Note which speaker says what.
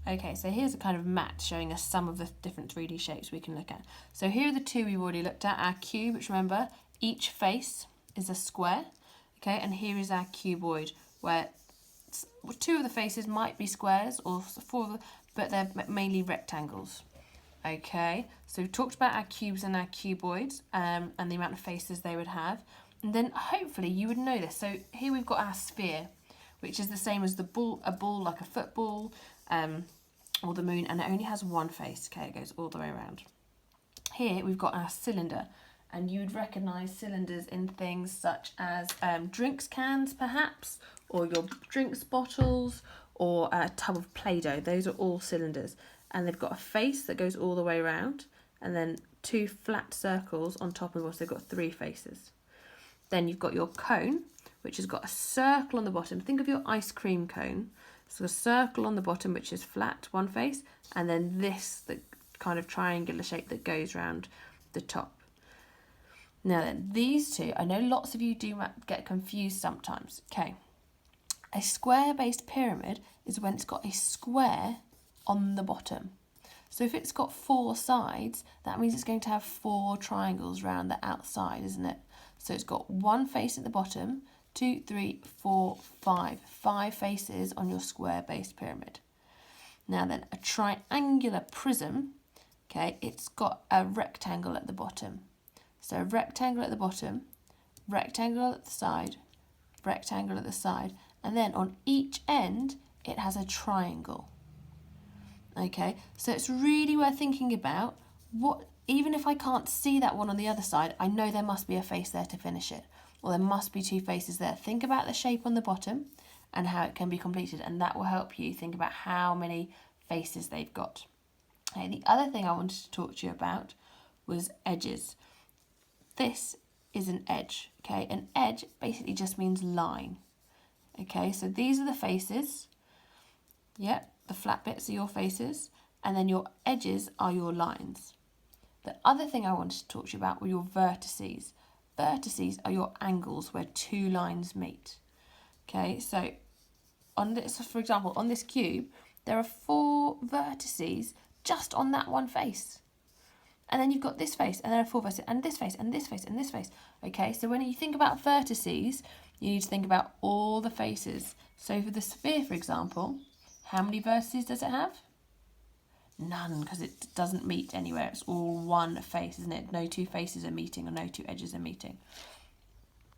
Speaker 1: Okay, so here's a kind of map showing us some of the different 3D shapes we can look at. So here are the two we've already looked at. Our cube, which remember, each face is a square. Okay, and here is our cuboid, where two of the faces might be squares, or four of them, but they're mainly rectangles. Okay, so we've talked about our cubes and our cuboids, and the amount of faces they would have. And then hopefully you would know this. So here we've got our sphere, which is the same as a ball like a football, or the moon, and it only has one face. Okay, it goes all the way around. Here we've got our cylinder, and you would recognise cylinders in things such as drinks cans, perhaps, or your drinks bottles, or a tub of Play-Doh. Those are all cylinders, and they've got a face that goes all the way around, and then two flat circles on top, and also got three faces. Then you've got your cone, which has got a circle on the bottom. Think of your ice cream cone. So a circle on the bottom, which is flat, one face, and then this, the kind of triangular shape that goes around the top. Now then, these two, I know lots of you do get confused sometimes. Okay, a square-based pyramid is when it's got a square on the bottom. So if it's got four sides, that means it's going to have four triangles around the outside, isn't it? So it's got one face at the bottom, 2, 3, 4, 5. 5 faces on your square-based pyramid. Now then, a triangular prism, okay, it's got a rectangle at the bottom. So a rectangle at the bottom, rectangle at the side, rectangle at the side, and then on each end, it has a triangle. Okay, so it's really worth thinking about what, even if I can't see that one on the other side, I know there must be a face there to finish it. Or there must be two faces there. Think about the shape on the bottom and how it can be completed, and that will help you think about how many faces they've got. Okay, the other thing I wanted to talk to you about was edges. This is an edge, okay? An edge basically just means line. Okay, so these are the faces. Yep, the flat bits are your faces, and then your edges are your lines. The other thing I wanted to talk to you about were your vertices. Vertices are your angles where two lines meet. Okay, so on this, for example, on this cube, there are 4 vertices just on that one face. And then you've got this face, and there are 4 vertices, and this face, and this face, and this face. Okay, so when you think about vertices, you need to think about all the faces. So for the sphere, for example, how many vertices does it have? None, because it doesn't meet anywhere. It's all one face, isn't it? No two faces are meeting, or no two edges are meeting.